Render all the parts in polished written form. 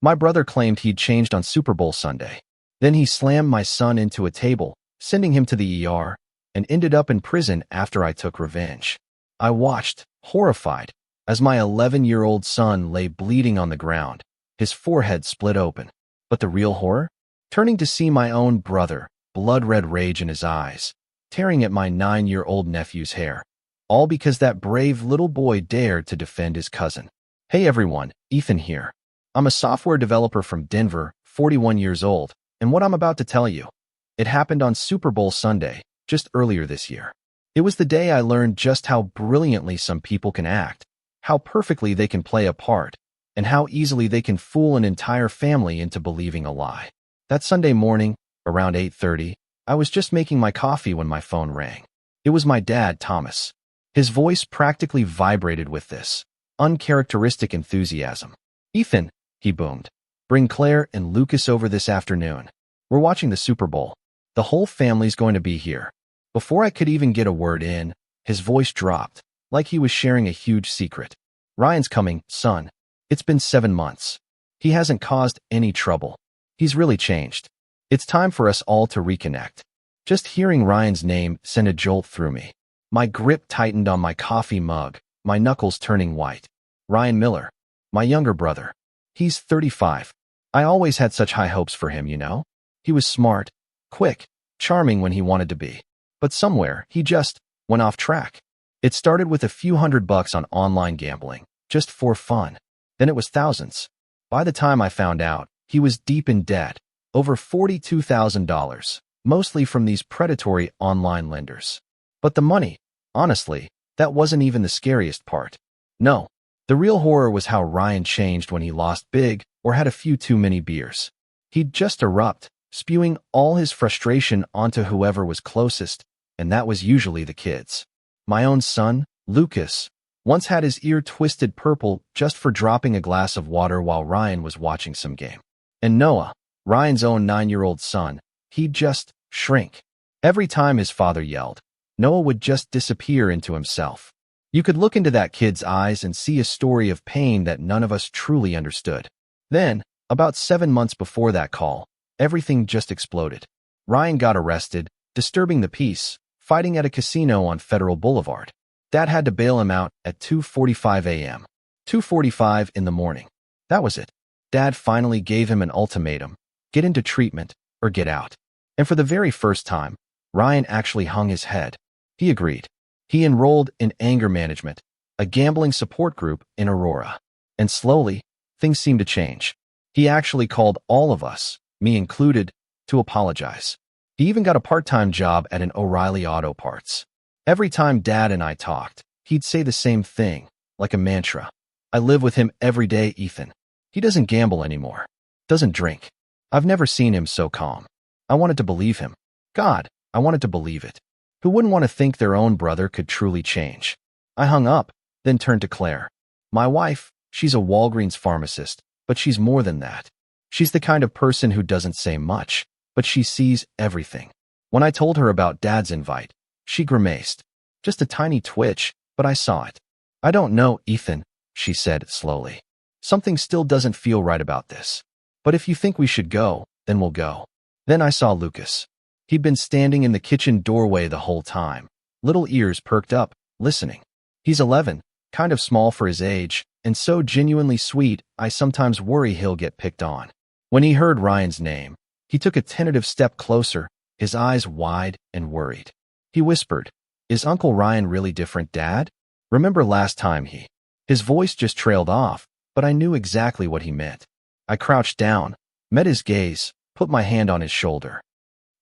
My brother claimed he'd changed on Super Bowl Sunday. Then he slammed my son into a table, sending him to the ER, and ended up in prison after I took revenge. I watched, horrified, as my 11-year-old son lay bleeding on the ground, his forehead split open. But the real horror? Turning to see my own brother, blood-red rage in his eyes, tearing at my 9-year-old nephew's hair. All because that brave little boy dared to defend his cousin. Hey everyone, Ethan here. I'm a software developer from Denver, 41 years old, and what I'm about to tell you, it happened on Super Bowl Sunday, just earlier this year. It was the day I learned just how brilliantly some people can act, how perfectly they can play a part, and how easily they can fool an entire family into believing a lie. That Sunday morning, around 8:30, I was just making my coffee when my phone rang. It was my dad, Thomas. His voice practically vibrated with this uncharacteristic enthusiasm. "Ethan," he boomed, "bring Claire and Lucas over this afternoon. We're watching the Super Bowl. The whole family's going to be here." Before I could even get a word in, his voice dropped, like he was sharing a huge secret. "Ryan's coming, son. It's been 7 months. He hasn't caused any trouble. He's really changed. It's time for us all to reconnect." Just hearing Ryan's name sent a jolt through me. My grip tightened on my coffee mug, my knuckles turning white. Ryan Miller, my younger brother. He's 35. I always had such high hopes for him, you know? He was smart, quick, charming when he wanted to be. But somewhere, he just went off track. It started with a few $100 on online gambling, just for fun. Then it was thousands. By the time I found out, he was deep in debt, over $42,000, mostly from these predatory online lenders. But the money, honestly, that wasn't even the scariest part. No, the real horror was how Ryan changed when he lost big or had a few too many beers. He'd just erupt, spewing all his frustration onto whoever was closest, and that was usually the kids. My own son, Lucas, once had his ear twisted purple just for dropping a glass of water while Ryan was watching some game. And Noah, Ryan's own 9-year-old son, he'd just shrink. Every time his father yelled, Noah would just disappear into himself. You could look into that kid's eyes and see a story of pain that none of us truly understood. Then, about 7 months before that call, everything just exploded. Ryan got arrested, disturbing the peace, fighting at a casino on Federal Boulevard. Dad had to bail him out at 2:45 a.m. 2:45 in the morning. That was it. Dad finally gave him an ultimatum: get into treatment or get out. And for the very first time, Ryan actually hung his head. He agreed. He enrolled in anger management, a gambling support group in Aurora. And slowly, things seemed to change. He actually called all of us, me included, to apologize. He even got a part-time job at an O'Reilly Auto Parts. Every time Dad and I talked, he'd say the same thing, like a mantra. "I live with him every day, Ethan. He doesn't gamble anymore. Doesn't drink." I've never seen him so calm. I wanted to believe him. God, I wanted to believe it. Who wouldn't want to think their own brother could truly change? I hung up, then turned to Claire. My wife, she's a Walgreens pharmacist, but she's more than that. She's the kind of person who doesn't say much, but she sees everything. When I told her about Dad's invite, she grimaced. Just a tiny twitch, but I saw it. "I don't know, Ethan," she said slowly. "Something still doesn't feel right about this. But if you think we should go, then we'll go." Then I saw Lucas. He'd been standing in the kitchen doorway the whole time, little ears perked up, listening. He's 11, kind of small for his age, and so genuinely sweet I sometimes worry he'll get picked on. When he heard Ryan's name, he took a tentative step closer, his eyes wide and worried. He whispered, "Is Uncle Ryan really different, Dad? Remember last time he..." His voice just trailed off, but I knew exactly what he meant. I crouched down, met his gaze, put my hand on his shoulder.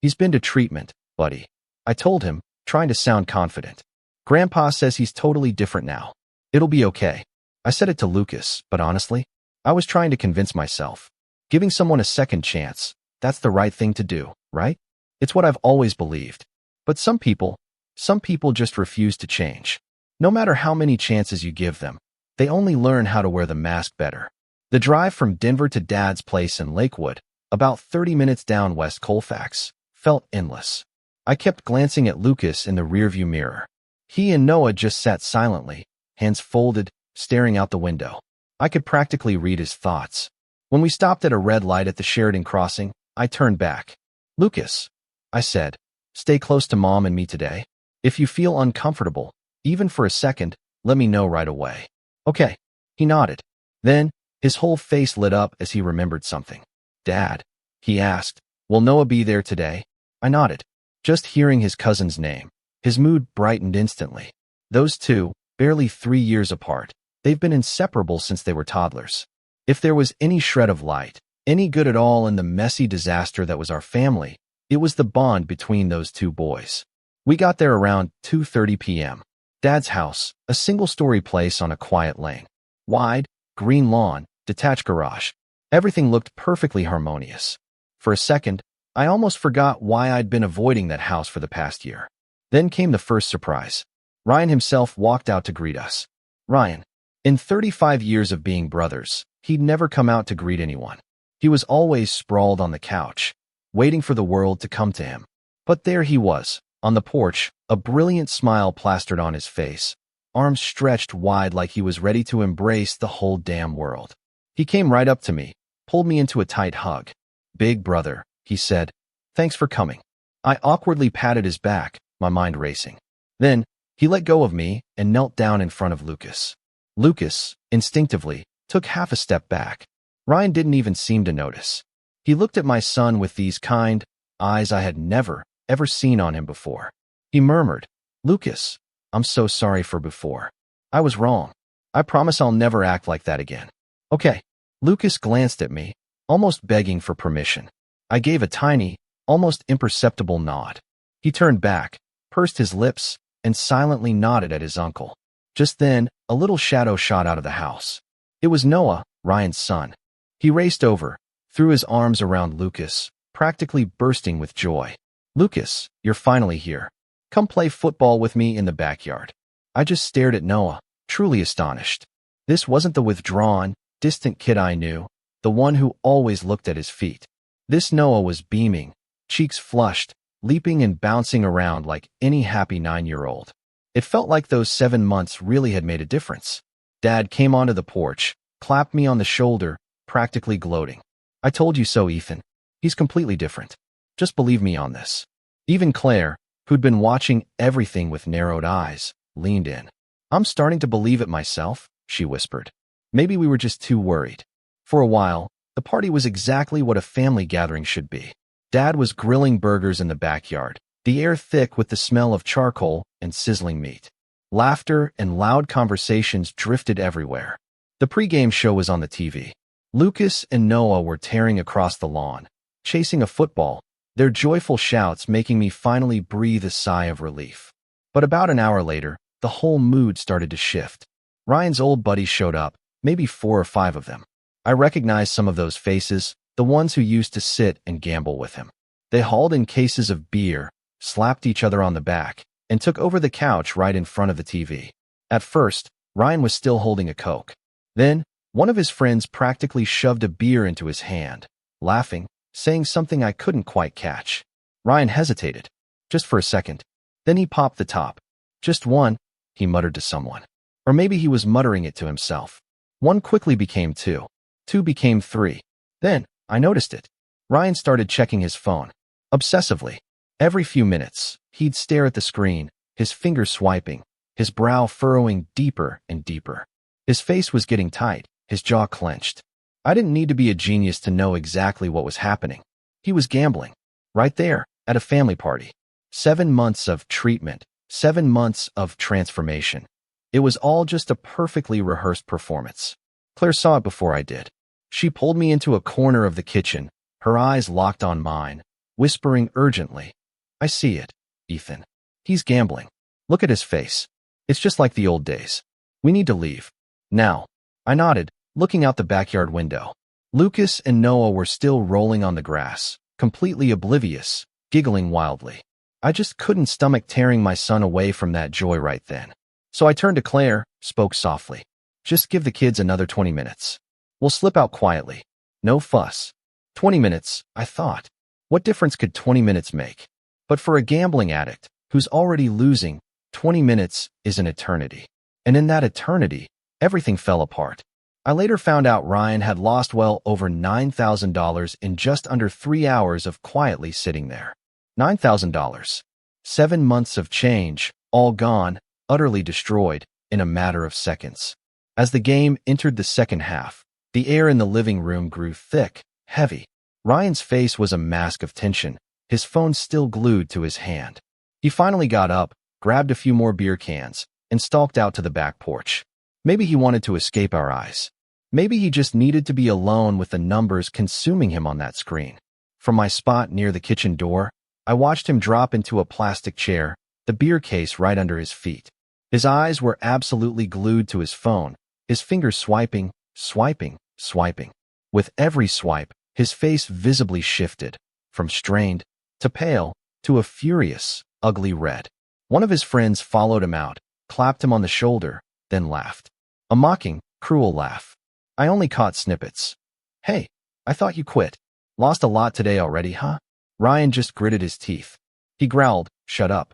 "He's been to treatment, buddy," I told him, trying to sound confident. "Grandpa says he's totally different now. It'll be okay." I said it to Lucas, but honestly, I was trying to convince myself. Giving someone a second chance, that's the right thing to do, right? It's what I've always believed. But some people just refuse to change. No matter how many chances you give them, they only learn how to wear the mask better. The drive from Denver to Dad's place in Lakewood, about 30 minutes down West Colfax, felt endless. I kept glancing at Lucas in the rearview mirror. He and Noah just sat silently, hands folded, staring out the window. I could practically read his thoughts. When we stopped at a red light at the Sheridan crossing, I turned back. Lucas, I said, stay close to Mom and me today. If you feel uncomfortable, even for a second, let me know right away. Okay. He nodded. Then, his whole face lit up as he remembered something. Dad, he asked, will Noah be there today? I nodded. Just hearing his cousin's name, his mood brightened instantly. Those two, barely 3 years apart, they've been inseparable since they were toddlers. If there was any shred of light, any good at all in the messy disaster that was our family, it was the bond between those two boys. We got there around 2:30 p.m. Dad's house, a single-story place on a quiet lane. Wide, green lawn, detached garage. Everything looked perfectly harmonious. For a second, I almost forgot why I'd been avoiding that house for the past year. Then came the first surprise. Ryan himself walked out to greet us. Ryan. In 35 years of being brothers, he'd never come out to greet anyone. He was always sprawled on the couch, waiting for the world to come to him. But there he was, on the porch, a brilliant smile plastered on his face, arms stretched wide like he was ready to embrace the whole damn world. He came right up to me, pulled me into a tight hug. Big brother, he said, thanks for coming. I awkwardly patted his back, my mind racing. Then, he let go of me and knelt down in front of Lucas. Lucas, instinctively, took half a step back. Ryan didn't even seem to notice. He looked at my son with these kind eyes I had never, ever seen on him before. He murmured, Lucas, I'm so sorry for before. I was wrong. I promise I'll never act like that again. Okay. Lucas glanced at me, almost begging for permission. I gave a tiny, almost imperceptible nod. He turned back, pursed his lips, and silently nodded at his uncle. Just then, a little shadow shot out of the house. It was Noah, Ryan's son. He raced over, threw his arms around Lucas, practically bursting with joy. Lucas, you're finally here. Come play football with me in the backyard. I just stared at Noah, truly astonished. This wasn't the withdrawn, distant kid I knew, the one who always looked at his feet. This Noah was beaming, cheeks flushed, leaping and bouncing around like any happy 9-year-old. It felt like those 7 months really had made a difference. Dad came onto the porch, clapped me on the shoulder, practically gloating. I told you so, Ethan. He's completely different. Just believe me on this. Even Claire, who'd been watching everything with narrowed eyes, leaned in. I'm starting to believe it myself, she whispered. Maybe we were just too worried. For a while, the party was exactly what a family gathering should be. Dad was grilling burgers in the backyard, the air thick with the smell of charcoal and sizzling meat. Laughter and loud conversations drifted everywhere. The pregame show was on the TV. Lucas and Noah were tearing across the lawn, chasing a football, their joyful shouts making me finally breathe a sigh of relief. But about an hour later, the whole mood started to shift. Ryan's old buddies showed up, maybe 4 or 5 of them. I recognized some of those faces, the ones who used to sit and gamble with him. They hauled in cases of beer, slapped each other on the back, and took over the couch right in front of the TV. At first, Ryan was still holding a Coke. Then, one of his friends practically shoved a beer into his hand, laughing, saying something I couldn't quite catch. Ryan hesitated, just for a second. Then he popped the top. Just one, he muttered to someone. Or maybe he was muttering it to himself. 1 quickly became 2. 2 became 3. Then, I noticed it. Ryan started checking his phone. Obsessively. Every few minutes, he'd stare at the screen, his fingers swiping, his brow furrowing deeper and deeper. His face was getting tight, his jaw clenched. I didn't need to be a genius to know exactly what was happening. He was gambling. Right there, at a family party. 7 months of treatment, 7 months of transformation. It was all just a perfectly rehearsed performance. Claire saw it before I did. She pulled me into a corner of the kitchen, her eyes locked on mine, whispering urgently, I see it, Ethan. He's gambling. Look at his face. It's just like the old days. We need to leave. Now. I nodded, looking out the backyard window. Lucas and Noah were still rolling on the grass, completely oblivious, giggling wildly. I just couldn't stomach tearing my son away from that joy right then. So I turned to Claire, spoke softly. Just give the kids another 20 minutes. We'll slip out quietly. No fuss. 20 minutes, I thought. What difference could 20 minutes make? But for a gambling addict, who's already losing, 20 minutes is an eternity. And in that eternity, everything fell apart. I later found out Ryan had lost well over $9,000 in just under 3 hours of quietly sitting there. $9,000. 7 months of change, all gone, utterly destroyed, in a matter of seconds. As the game entered the second half, the air in the living room grew thick, heavy. Ryan's face was a mask of tension, his phone still glued to his hand. He finally got up, grabbed a few more beer cans, and stalked out to the back porch. Maybe he wanted to escape our eyes. Maybe he just needed to be alone with the numbers consuming him on that screen. From my spot near the kitchen door, I watched him drop into a plastic chair, the beer case right under his feet. His eyes were absolutely glued to his phone, his fingers swiping, swiping, swiping. With every swipe, his face visibly shifted, from strained to pale to a furious, ugly red. One of his friends followed him out, clapped him on the shoulder, then laughed. A mocking, cruel laugh. I only caught snippets. "Hey, I thought you quit. Lost a lot today already, huh?" Ryan just gritted his teeth. He growled, "Shut up."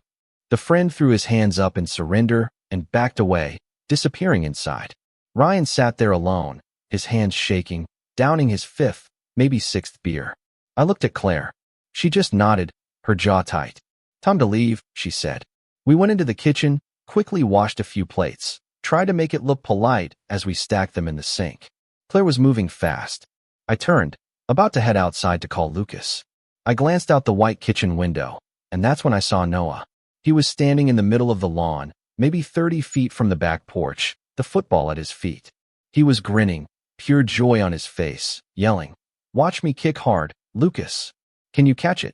The friend threw his hands up in surrender and backed away, disappearing inside. Ryan sat there alone, his hands shaking, downing his fifth, maybe sixth beer. I looked at Claire. She just nodded, her jaw tight. "Time to leave," she said. We went into the kitchen, quickly washed a few plates, tried to make it look polite as we stacked them in the sink. Claire was moving fast. I turned, about to head outside to call Lucas. I glanced out the white kitchen window, and that's when I saw Noah. He was standing in the middle of the lawn, maybe 30 feet from the back porch, the football at his feet. He was grinning, pure joy on his face, yelling, "Watch me kick hard, Lucas. Can you catch it?"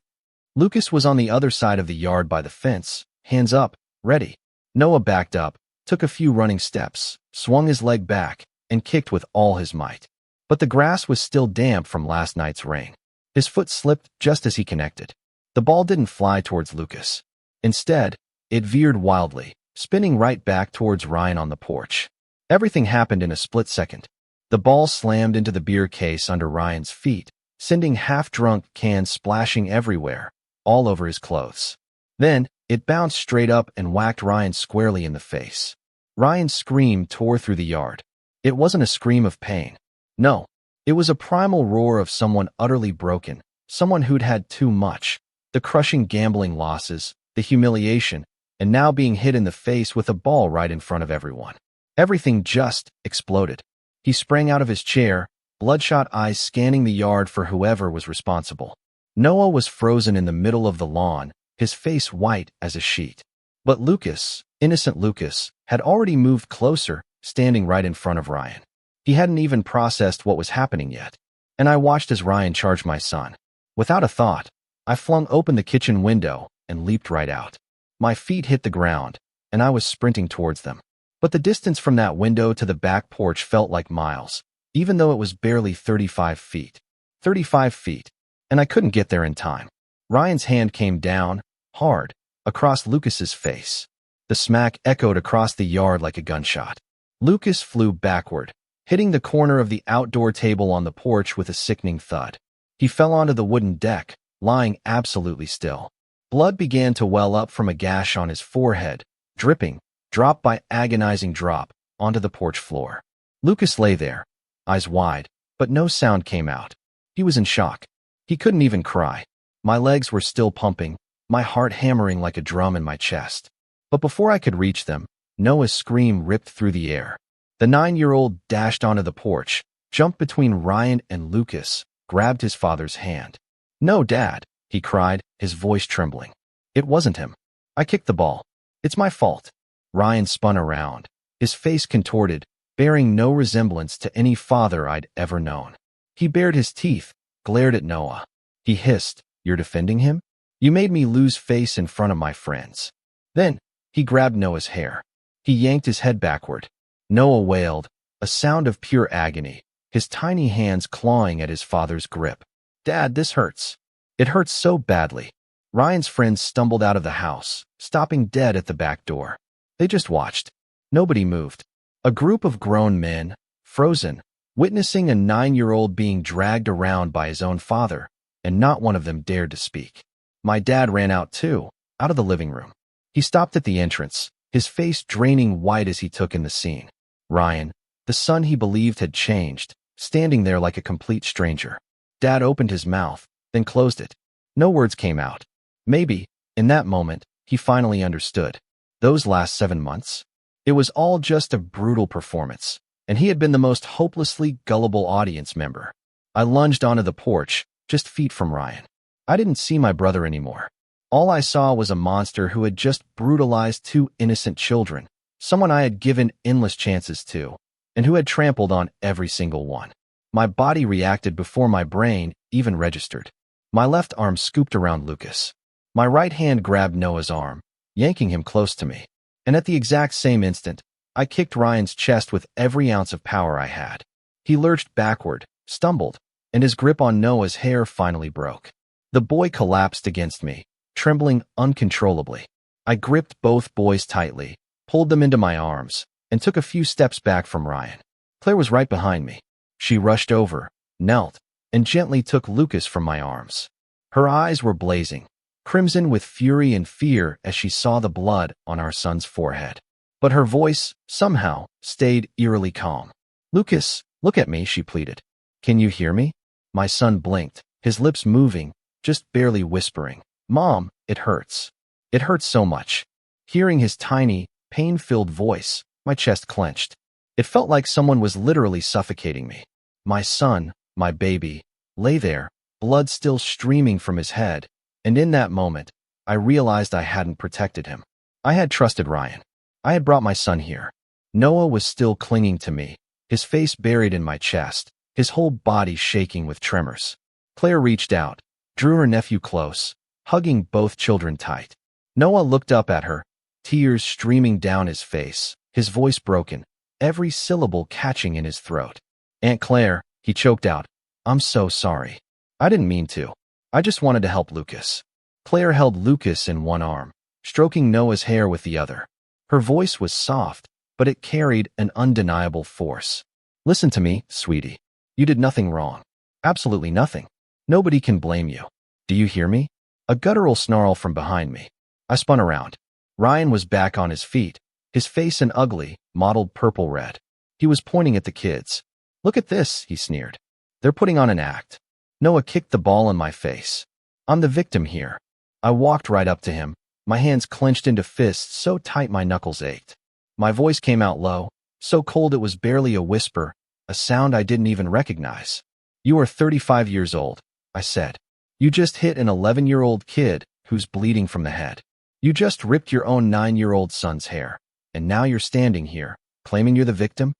Lucas was on the other side of the yard by the fence, hands up, ready. Noah backed up, took a few running steps, swung his leg back, and kicked with all his might. But the grass was still damp from last night's rain. His foot slipped just as he connected. The ball didn't fly towards Lucas. Instead, it veered wildly, spinning right back towards Ryan on the porch. Everything happened in a split second. The ball slammed into the beer case under Ryan's feet, sending half-drunk cans splashing everywhere, all over his clothes. Then, it bounced straight up and whacked Ryan squarely in the face. Ryan's scream tore through the yard. It wasn't a scream of pain. No, it was a primal roar of someone utterly broken, someone who'd had too much. The crushing gambling losses, the humiliation, and now being hit in the face with a ball right in front of everyone. Everything just exploded. He sprang out of his chair, bloodshot eyes scanning the yard for whoever was responsible. Noah was frozen in the middle of the lawn, his face white as a sheet. But Lucas, innocent Lucas, had already moved closer, standing right in front of Ryan. He hadn't even processed what was happening yet. And I watched as Ryan charged my son. Without a thought, I flung open the kitchen window and leaped right out. My feet hit the ground, and I was sprinting towards them. But the distance from that window to the back porch felt like miles, even though it was barely 35 feet. 35 feet, and I couldn't get there in time. Ryan's hand came down, hard, across Lucas's face. The smack echoed across the yard like a gunshot. Lucas flew backward, hitting the corner of the outdoor table on the porch with a sickening thud. He fell onto the wooden deck, lying absolutely still. Blood began to well up from a gash on his forehead, dripping, drop by agonizing drop, onto the porch floor. Lucas lay there, eyes wide, but no sound came out. He was in shock. He couldn't even cry. My legs were still pumping, my heart hammering like a drum in my chest. But before I could reach them, Noah's scream ripped through the air. The 9-year-old dashed onto the porch, jumped between Ryan and Lucas, grabbed his father's hand. "No, Dad," he cried, his voice trembling. "It wasn't him. I kicked the ball. It's my fault." Ryan spun around, his face contorted, bearing no resemblance to any father I'd ever known. He bared his teeth, glared at Noah. He hissed, "You're defending him? You made me lose face in front of my friends." Then, he grabbed Noah's hair. He yanked his head backward. Noah wailed, a sound of pure agony, his tiny hands clawing at his father's grip. "Dad, this hurts. It hurts so badly." Ryan's friends stumbled out of the house, stopping dead at the back door. They just watched. Nobody moved. A group of grown men, frozen, witnessing a 9-year-old being dragged around by his own father, and not one of them dared to speak. My dad ran out too, out of the living room. He stopped at the entrance, his face draining white as he took in the scene. Ryan, The son he believed had changed, standing there like a complete stranger. Dad opened his mouth, then closed it. No words came out. Maybe, in that moment, he finally understood. Those last 7 months? It was all just a brutal performance, and he had been the most hopelessly gullible audience member. I lunged onto the porch, just feet from Ryan. I didn't see my brother anymore. All I saw was a monster who had just brutalized 2 innocent children, someone I had given endless chances to, and who had trampled on every single one. My body reacted before my brain even registered. My left arm scooped around Lucas. My right hand grabbed Noah's arm, yanking him close to me. And at the exact same instant, I kicked Ryan's chest with every ounce of power I had. He lurched backward, stumbled, and his grip on Noah's hair finally broke. The boy collapsed against me, trembling uncontrollably. I gripped both boys tightly, pulled them into my arms, and took a few steps back from Ryan. Claire was right behind me. She rushed over, knelt, and gently took Lucas from my arms. Her eyes were blazing, crimson with fury and fear as she saw the blood on our son's forehead. But her voice, somehow, stayed eerily calm. "Lucas, look at me," she pleaded. "Can you hear me?" My son blinked, his lips moving, just barely whispering, "Mom, it hurts. It hurts so much." Hearing his tiny, pain-filled voice, my chest clenched. It felt like someone was literally suffocating me. My son, my baby, lay there, blood still streaming from his head, and in that moment, I realized I hadn't protected him. I had trusted Ryan. I had brought my son here. Noah was still clinging to me, his face buried in my chest, his whole body shaking with tremors. Claire reached out, drew her nephew close, hugging both children tight. Noah looked up at her, tears streaming down his face, his voice broken, every syllable catching in his throat. "Aunt Claire," he choked out, "I'm so sorry. I didn't mean to. I just wanted to help Lucas." Claire held Lucas in one arm, stroking Noah's hair with the other. Her voice was soft, but it carried an undeniable force. "Listen to me, sweetie. You did nothing wrong. Absolutely nothing. Nobody can blame you. Do you hear me?" A guttural snarl from behind me. I spun around. Ryan was back on his feet, his face an ugly, mottled purple-red. He was pointing at the kids. "Look at this," he sneered. "They're putting on an act." Noah kicked the ball in my face. "I'm the victim here." I walked right up to him, my hands clenched into fists so tight my knuckles ached. My voice came out low, so cold it was barely a whisper, a sound I didn't even recognize. "You are 35 years old," I said. "You just hit an 11-year-old kid who's bleeding from the head. You just ripped your own 9-year-old son's hair, and now you're standing here, claiming you're the victim?"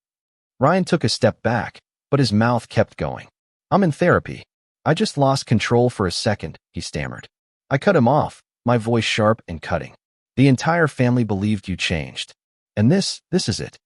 Ryan took a step back, but his mouth kept going. "I'm in therapy. I just lost control for a second," he stammered. I cut him off, my voice sharp and cutting. "The entire family believed you changed. And this is it."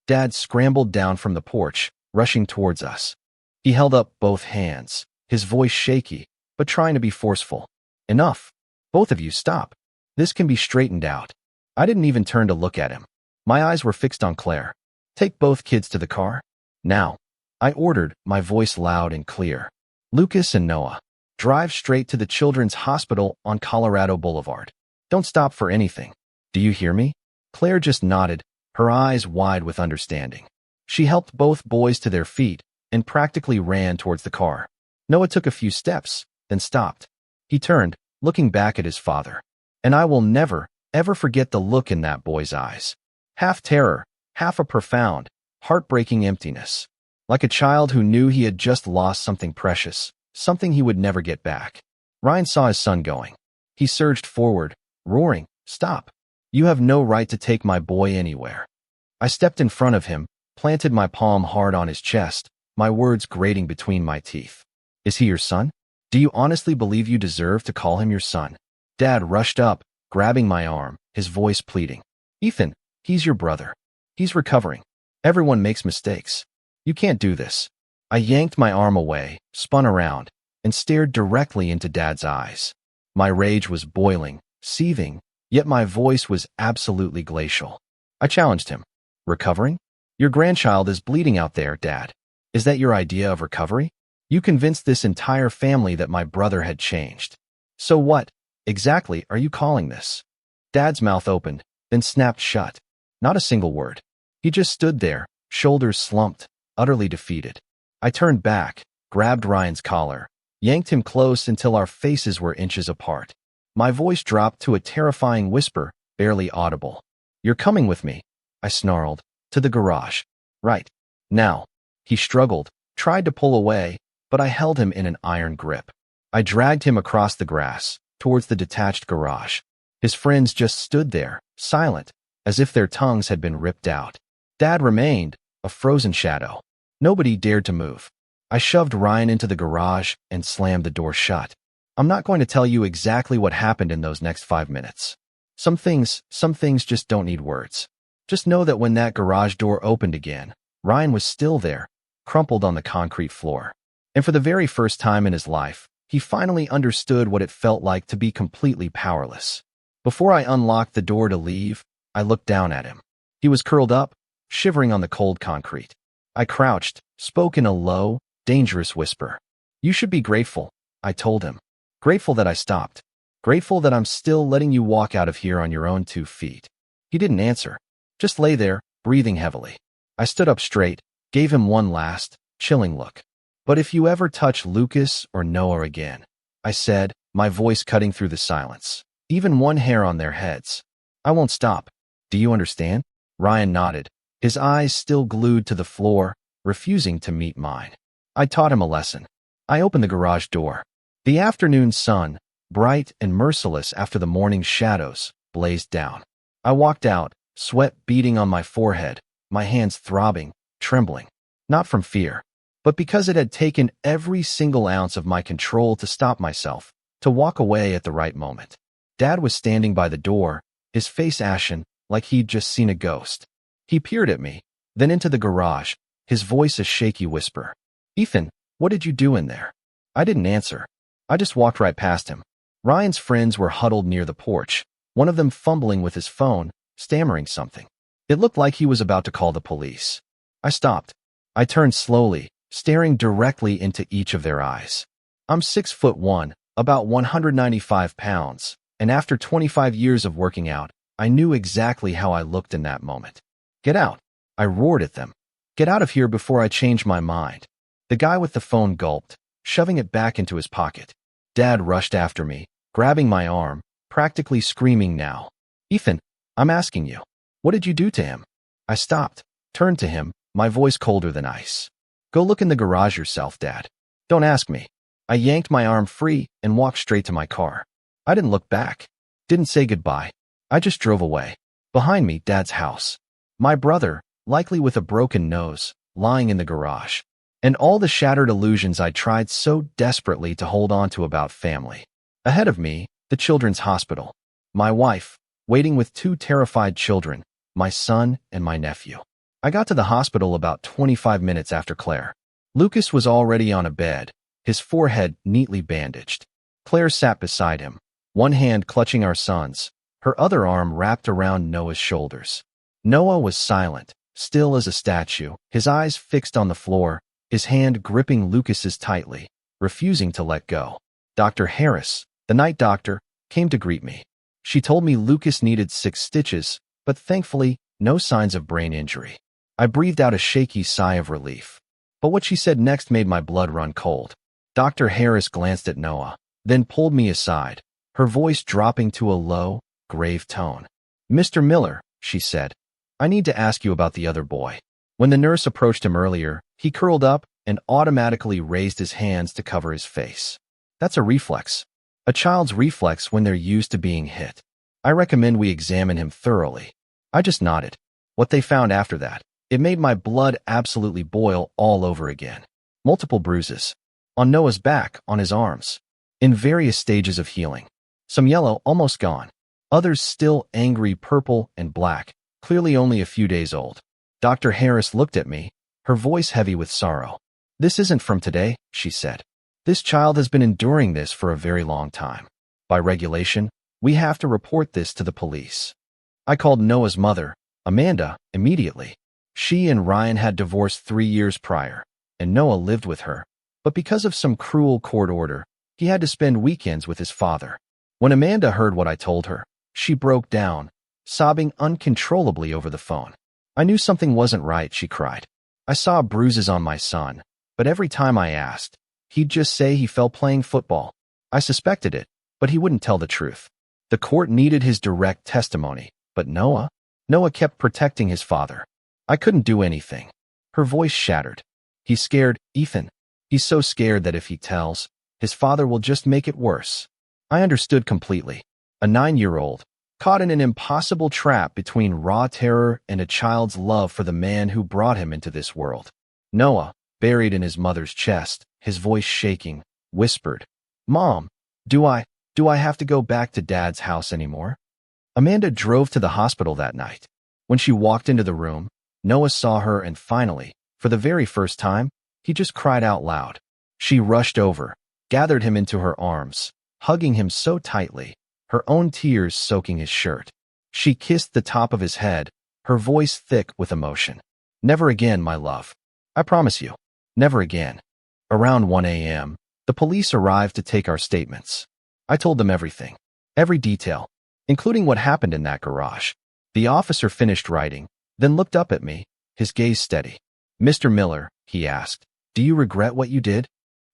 Dad scrambled down from the porch, rushing towards us. He held up both hands, his voice shaky, but trying to be forceful. "Enough. Both of you, stop. This can be straightened out." I didn't even turn to look at him. My eyes were fixed on Claire. "Take both kids to the car. Now," I ordered, my voice loud and clear. "Lucas and Noah, drive straight to the Children's Hospital on Colorado Boulevard. Don't stop for anything. Do you hear me?" Claire just nodded, her eyes wide with understanding. She helped both boys to their feet and practically ran towards the car. Noah took a few steps, then stopped. He turned, looking back at his father. And I will never, ever forget the look in that boy's eyes. Half terror, half a profound, heartbreaking emptiness. Like a child who knew he had just lost something precious, something he would never get back. Ryan saw his son going. He surged forward, roaring, "Stop. You have no right to take my boy anywhere." I stepped in front of him, planted my palm hard on his chest, my words grating between my teeth. "Is he your son? Do you honestly believe you deserve to call him your son?" Dad rushed up, grabbing my arm, his voice pleading. "Ethan, he's your brother. He's recovering. Everyone makes mistakes. You can't do this." I yanked my arm away, spun around, and stared directly into Dad's eyes. My rage was boiling, seething, yet my voice was absolutely glacial. I challenged him. "Recovering? Your grandchild is bleeding out there, Dad. Is that your idea of recovery? You convinced this entire family that my brother had changed. So what, exactly, are you calling this?" Dad's mouth opened, then snapped shut. Not a single word. He just stood there, shoulders slumped, utterly defeated. I turned back, grabbed Ryan's collar, yanked him close until our faces were inches apart. My voice dropped to a terrifying whisper, barely audible. "You're coming with me," I snarled, "to the garage. Right now." He struggled, tried to pull away, but I held him in an iron grip. I dragged him across the grass, towards the detached garage. His friends just stood there, silent, as if their tongues had been ripped out. Dad remained, a frozen shadow. Nobody dared to move. I shoved Ryan into the garage and slammed the door shut. I'm not going to tell you exactly what happened in those next 5 minutes. Some things just don't need words. Just know that when that garage door opened again, Ryan was still there, crumpled on the concrete floor. And for the very first time in his life, he finally understood what it felt like to be completely powerless. Before I unlocked the door to leave, I looked down at him. He was curled up, shivering on the cold concrete. I crouched, spoke in a low, dangerous whisper. "You should be grateful," I told him. "Grateful that I stopped. Grateful that I'm still letting you walk out of here on your own 2 feet." He didn't answer, just lay there, breathing heavily. I stood up straight, gave him one last, chilling look. "But if you ever touch Lucas or Noah again," I said, my voice cutting through the silence, "even one hair on their heads, I won't stop. Do you understand?" Ryan nodded, his eyes still glued to the floor, refusing to meet mine. I taught him a lesson. I opened the garage door. The afternoon sun, bright and merciless after the morning shadows, blazed down. I walked out, sweat beading on my forehead, my hands throbbing, trembling. Not from fear, but because it had taken every single ounce of my control to stop myself, to walk away at the right moment. Dad was standing by the door, his face ashen, like he'd just seen a ghost. He peered at me, then into the garage, his voice a shaky whisper. "Ethan, what did you do in there?" I didn't answer. I just walked right past him. Ryan's friends were huddled near the porch, one of them fumbling with his phone, stammering something. It looked like he was about to call the police. I stopped. I turned slowly, staring directly into each of their eyes. I'm 6'1", about 195 pounds, and after 25 years of working out, I knew exactly how I looked in that moment. "Get out," I roared at them. "Get out of here before I change my mind." The guy with the phone gulped, shoving it back into his pocket. Dad rushed after me, grabbing my arm, practically screaming now. "Ethan, I'm asking you, what did you do to him?" I stopped, turned to him, my voice colder than ice. "Go look in the garage yourself, Dad. Don't ask me." I yanked my arm free and walked straight to my car. I didn't look back, didn't say goodbye. I just drove away. Behind me, Dad's house. My brother, likely with a broken nose, lying in the garage. And all the shattered illusions I tried so desperately to hold on to about family. Ahead of me, the children's hospital. My wife, waiting with 2 terrified children, my son and my nephew. I got to the hospital about 25 minutes after Claire. Lucas was already on a bed, his forehead neatly bandaged. Claire sat beside him, one hand clutching our son's, her other arm wrapped around Noah's shoulders. Noah was silent, still as a statue, his eyes fixed on the floor, his hand gripping Lucas's tightly, refusing to let go. Dr. Harris, the night doctor, came to greet me. She told me Lucas needed 6 stitches, but thankfully, no signs of brain injury. I breathed out a shaky sigh of relief. But what she said next made my blood run cold. Dr. Harris glanced at Noah, then pulled me aside, her voice dropping to a low, grave tone. "Mr. Miller," she said, "I need to ask you about the other boy." When the nurse approached him earlier, he curled up and automatically raised his hands to cover his face. That's a reflex. A child's reflex when they're used to being hit. I recommend we examine him thoroughly. I just nodded. What they found after that, it made my blood absolutely boil all over again. Multiple bruises. On Noah's back, on his arms. In various stages of healing. Some yellow, almost gone. Others still angry purple and black, clearly only a few days old. Dr. Harris looked at me, her voice heavy with sorrow. "This isn't from today," she said. "This child has been enduring this for a very long time. By regulation, we have to report this to the police." I called Noah's mother, Amanda, immediately. She and Ryan had divorced 3 years prior, and Noah lived with her. But because of some cruel court order, he had to spend weekends with his father. When Amanda heard what I told her, she broke down, sobbing uncontrollably over the phone. I knew something wasn't right, she cried. I saw bruises on my son, but every time I asked, he'd just say he fell playing football. I suspected it, but he wouldn't tell the truth. The court needed his direct testimony, but Noah kept protecting his father. I couldn't do anything. Her voice shattered. He's scared, Ethan. He's so scared that if he tells, his father will just make it worse. I understood completely. A 9-year-old, caught in an impossible trap between raw terror and a child's love for the man who brought him into this world. Noah, buried in his mother's chest, his voice shaking, whispered, "Mom, do I have to go back to Dad's house anymore?" Amanda drove to the hospital that night. When she walked into the room, Noah saw her and finally, for the very first time, he just cried out loud. She rushed over, gathered him into her arms, hugging him so tightly, her own tears soaking his shirt. She kissed the top of his head, her voice thick with emotion. "Never again, my love. I promise you, never again." Around 1 a.m., the police arrived to take our statements. I told them everything, every detail, including what happened in that garage. The officer finished writing, then looked up at me, his gaze steady. "Mr. Miller," he asked, "do you regret what you did?"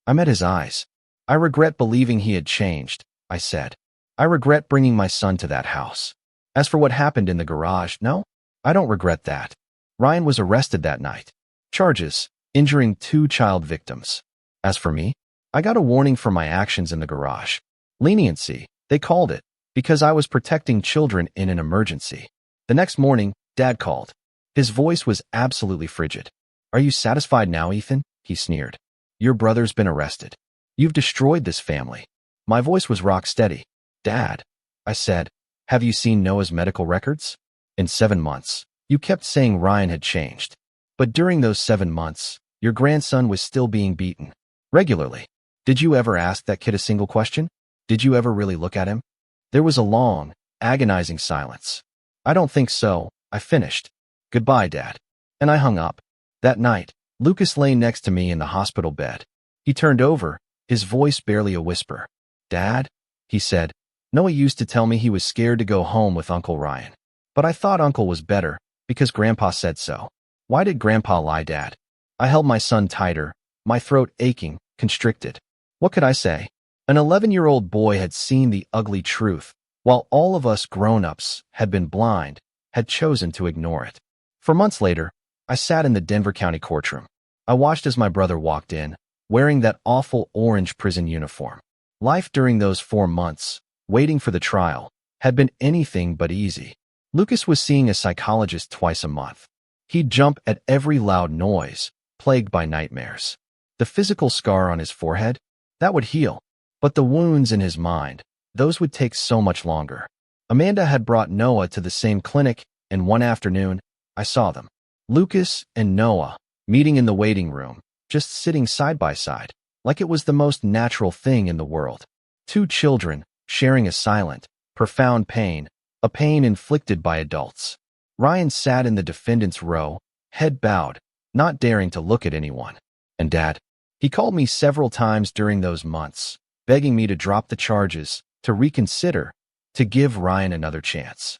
I met his eyes. "I regret believing he had changed," I said. "I regret bringing my son to that house. As for what happened in the garage, no, I don't regret that. Ryan was arrested that night. Charges, injuring 2 child victims. As for me, I got a warning for my actions in the garage. Leniency, they called it, because I was protecting children in an emergency." The next morning, Dad called. His voice was absolutely frigid. "Are you satisfied now, Ethan?" he sneered. "Your brother's been arrested. You've destroyed this family." My voice was rock steady. "Dad," I said, "have you seen Noah's medical records? In 7 months, you kept saying Ryan had changed. But during those 7 months, your grandson was still being beaten. Regularly. Did you ever ask that kid a single question? Did you ever really look at him?" There was a long, agonizing silence. "I don't think so," I finished. "Goodbye, Dad." And I hung up. That night, Lucas lay next to me in the hospital bed. He turned over, his voice barely a whisper. "Dad," he said, "Noah used to tell me he was scared to go home with Uncle Ryan. But I thought Uncle was better, because Grandpa said so." "Why did Grandpa lie, Dad?" I held my son tighter, my throat aching, constricted. What could I say? An 11-year-old boy had seen the ugly truth, while all of us grown-ups had been blind, had chosen to ignore it. For months later, I sat in the Denver County courtroom. I watched as my brother walked in, wearing that awful orange prison uniform. Life during those 4 months, waiting for the trial, had been anything but easy. Lucas was seeing a psychologist twice a month. He'd jump at every loud noise, plagued by nightmares. The physical scar on his forehead, that would heal. But the wounds in his mind, those would take so much longer. Amanda had brought Noah to the same clinic, and one afternoon, I saw them. Lucas and Noah, meeting in the waiting room, just sitting side by side, like it was the most natural thing in the world. 2 children, sharing a silent, profound pain, a pain inflicted by adults. Ryan sat in the defendant's row, head bowed, not daring to look at anyone. And Dad, he called me several times during those months, begging me to drop the charges, to reconsider, to give Ryan another chance.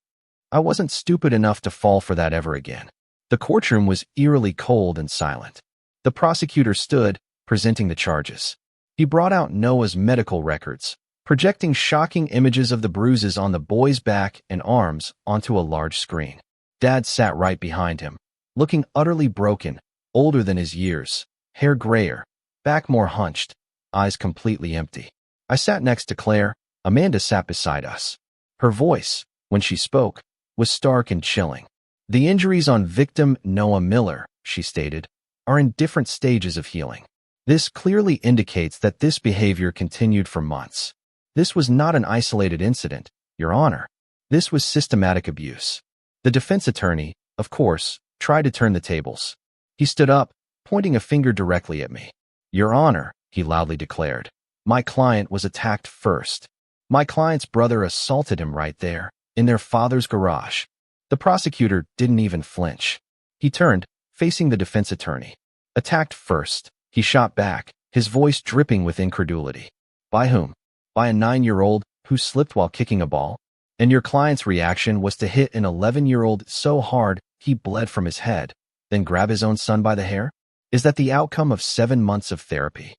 I wasn't stupid enough to fall for that ever again. The courtroom was eerily cold and silent. The prosecutor stood, presenting the charges. He brought out Noah's medical records, projecting shocking images of the bruises on the boy's back and arms onto a large screen. Dad sat right behind him, looking utterly broken, older than his years, hair grayer, back more hunched, eyes completely empty. I sat next to Claire. Amanda sat beside us. Her voice, when she spoke, was stark and chilling. "The injuries on victim Noah Miller," she stated, "are in different stages of healing. This clearly indicates that this behavior continued for months. This was not an isolated incident, Your Honor. This was systematic abuse." The defense attorney, of course, tried to turn the tables. He stood up, pointing a finger directly at me. "Your Honor," he loudly declared, "my client was attacked first. My client's brother assaulted him right there, in their father's garage." The prosecutor didn't even flinch. He turned, facing the defense attorney. "Attacked first," he shot back, his voice dripping with incredulity. "By whom? By a 9-year-old who slipped while kicking a ball? And your client's reaction was to hit an 11-year-old so hard he bled from his head, then grab his own son by the hair? Is that the outcome of 7 months of therapy?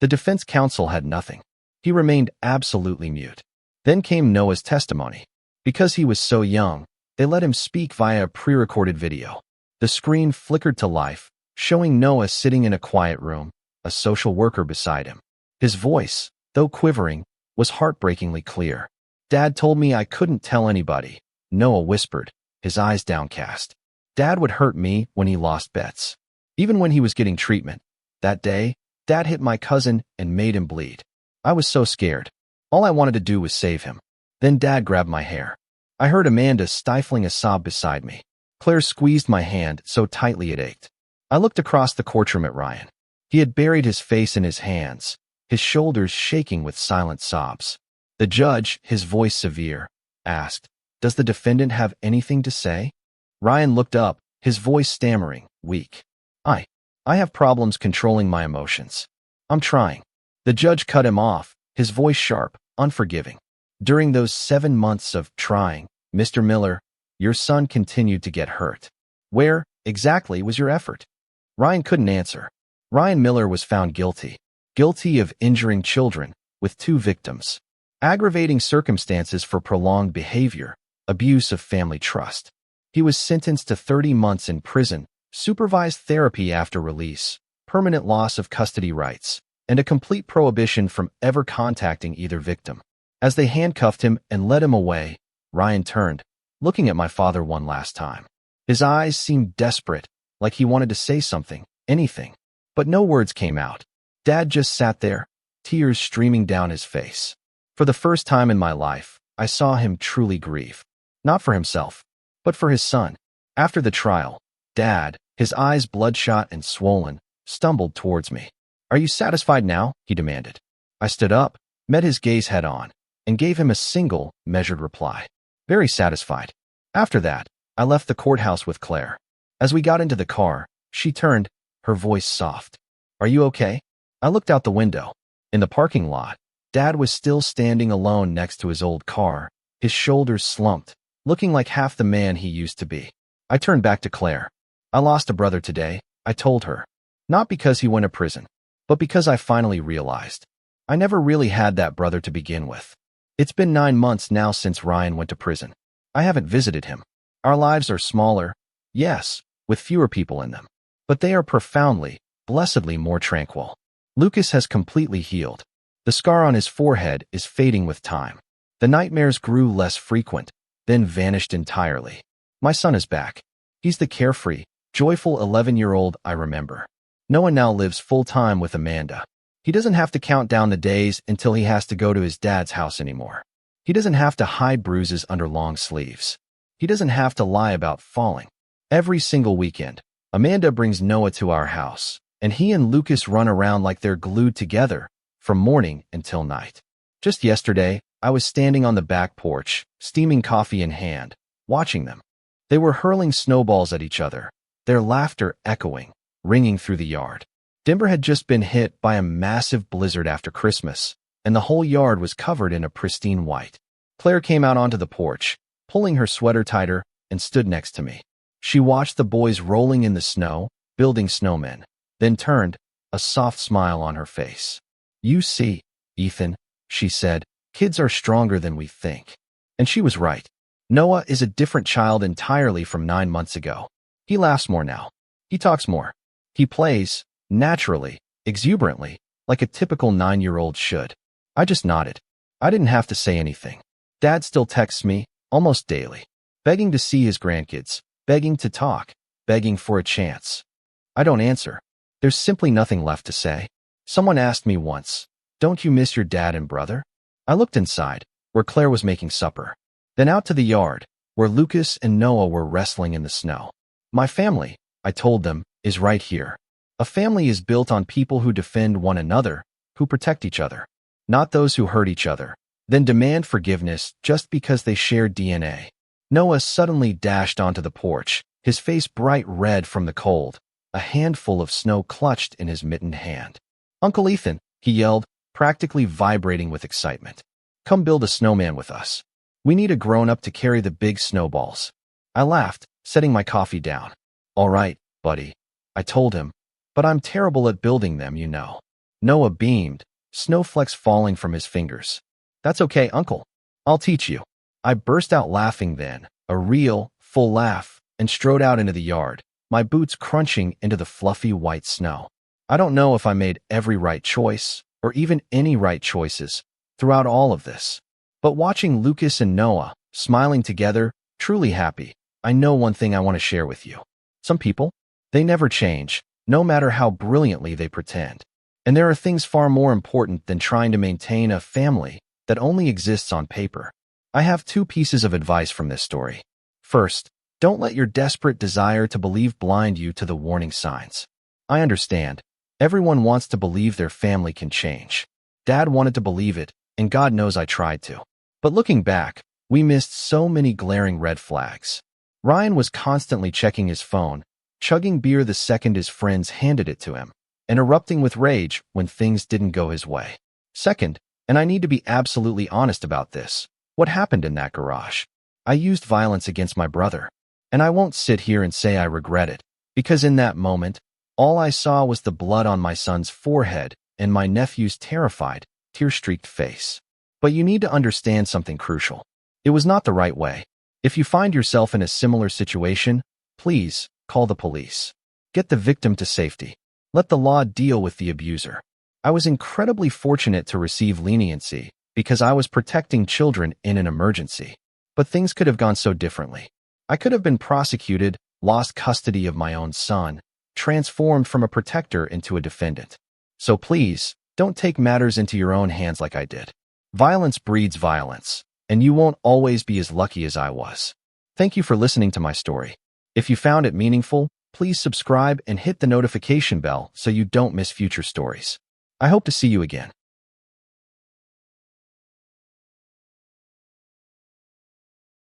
The defense counsel had nothing. He remained absolutely mute. Then came Noah's testimony. Because he was so young, they let him speak via a pre-recorded video. The screen flickered to life, showing Noah sitting in a quiet room, a social worker beside him. His voice, though quivering, was heartbreakingly clear. "Dad told me I couldn't tell anybody," Noah whispered, his eyes downcast. "Dad would hurt me when he lost bets. Even when he was getting treatment. That day, Dad hit my cousin and made him bleed. I was so scared. All I wanted to do was save him. Then Dad grabbed my hair. I heard Amanda stifling a sob beside me. Claire squeezed my hand so tightly it ached. I looked across the courtroom at Ryan. He had buried his face in his hands, his shoulders shaking with silent sobs. The judge, his voice severe, asked, "Does the defendant have anything to say?" Ryan looked up, his voice stammering, weak. I have problems controlling my emotions. I'm trying." The judge cut him off, his voice sharp, unforgiving. "During those 7 months of trying, Mr. Miller, your son continued to get hurt. Where, exactly, was your effort?" Ryan couldn't answer. Ryan Miller was found guilty. Guilty of injuring children, with 2 victims. Aggravating circumstances for prolonged behavior, abuse of family trust. He was sentenced to 30 months in prison, supervised therapy after release, permanent loss of custody rights, and a complete prohibition from ever contacting either victim. As they handcuffed him and led him away, Ryan turned, looking at my father one last time. His eyes seemed desperate, like he wanted to say something, anything. But no words came out. Dad just sat there, tears streaming down his face. For the first time in my life, I saw him truly grieve. Not for himself, but for his son. After the trial, Dad, his eyes bloodshot and swollen, stumbled towards me. "Are you satisfied now?" he demanded. I stood up, met his gaze head on, and gave him a single, measured reply. "Very satisfied." After that, I left the courthouse with Claire. As we got into the car, she turned, her voice soft. "Are you okay?" I looked out the window. In the parking lot, Dad was still standing alone next to his old car, his shoulders slumped, looking like half the man he used to be. I turned back to Claire. "I lost a brother today," I told her. "Not because he went to prison, but because I finally realized. I never really had that brother to begin with. It's been 9 months now since Ryan went to prison. I haven't visited him. Our lives are smaller, yes, with fewer people in them, but they are profoundly, blessedly more tranquil. Lucas has completely healed. The scar on his forehead is fading with time. The nightmares grew less frequent, then vanished entirely. My son is back. He's the carefree, joyful 11-year-old I remember. Noah now lives full-time with Amanda. He doesn't have to count down the days until he has to go to his dad's house anymore. He doesn't have to hide bruises under long sleeves. He doesn't have to lie about falling. Every single weekend, Amanda brings Noah to our house, and he and Lucas run around like they're glued together, from morning until night. Just yesterday, I was standing on the back porch, steaming coffee in hand, watching them. They were hurling snowballs at each other, their laughter echoing, ringing through the yard. Denver had just been hit by a massive blizzard after Christmas, and the whole yard was covered in a pristine white. Claire came out onto the porch, pulling her sweater tighter, and stood next to me. She watched the boys rolling in the snow, building snowmen, then turned, a soft smile on her face. "You see, Ethan," she said, "kids are stronger than we think." And she was right. Noah is a different child entirely from 9 months ago. He laughs more now. He talks more. He plays, naturally, exuberantly, like a typical 9-year-old should. I just nodded. I didn't have to say anything. Dad still texts me, almost daily, begging to see his grandkids, begging to talk, begging for a chance. I don't answer. There's simply nothing left to say. Someone asked me once, "Don't you miss your dad and brother?" I looked inside, where Claire was making supper. Then out to the yard, where Lucas and Noah were wrestling in the snow. "My family," I told them, "is right here. A family is built on people who defend one another, who protect each other, not those who hurt each other, then demand forgiveness just because they share DNA." Noah suddenly dashed onto the porch, his face bright red from the cold, a handful of snow clutched in his mittened hand. "Uncle Ethan," he yelled, practically vibrating with excitement. "Come build a snowman with us. We need a grown-up to carry the big snowballs." I laughed, setting my coffee down. All right, buddy, I told him, but I'm terrible at building them, you know. Noah beamed, snowflakes falling from his fingers. That's okay, uncle. I'll teach you. I burst out laughing then, a real, full laugh, and strode out into the yard, my boots crunching into the fluffy white snow. I don't know if I made every right choice, or even any right choices, throughout all of this. But watching Lucas and Noah, smiling together, truly happy, I know one thing I want to share with you. Some people, they never change, no matter how brilliantly they pretend. And there are things far more important than trying to maintain a family that only exists on paper. I have two pieces of advice from this story. First, don't let your desperate desire to believe blind you to the warning signs. I understand. Everyone wants to believe their family can change. Dad wanted to believe it, and God knows I tried to. But looking back, we missed so many glaring red flags. Ryan was constantly checking his phone, chugging beer the second his friends handed it to him, and erupting with rage when things didn't go his way. Second, and I need to be absolutely honest about this, what happened in that garage? I used violence against my brother. And I won't sit here and say I regret it, because in that moment, all I saw was the blood on my son's forehead and my nephew's terrified, tear-streaked face. But you need to understand something crucial. It was not the right way. If you find yourself in a similar situation, please call the police. Get the victim to safety. Let the law deal with the abuser. I was incredibly fortunate to receive leniency because I was protecting children in an emergency. But things could have gone so differently. I could have been prosecuted, lost custody of my own son, transformed from a protector into a defendant. So please, don't take matters into your own hands like I did. Violence breeds violence, and you won't always be as lucky as I was. Thank you for listening to my story. If you found it meaningful, please subscribe and hit the notification bell so you don't miss future stories. I hope to see you again.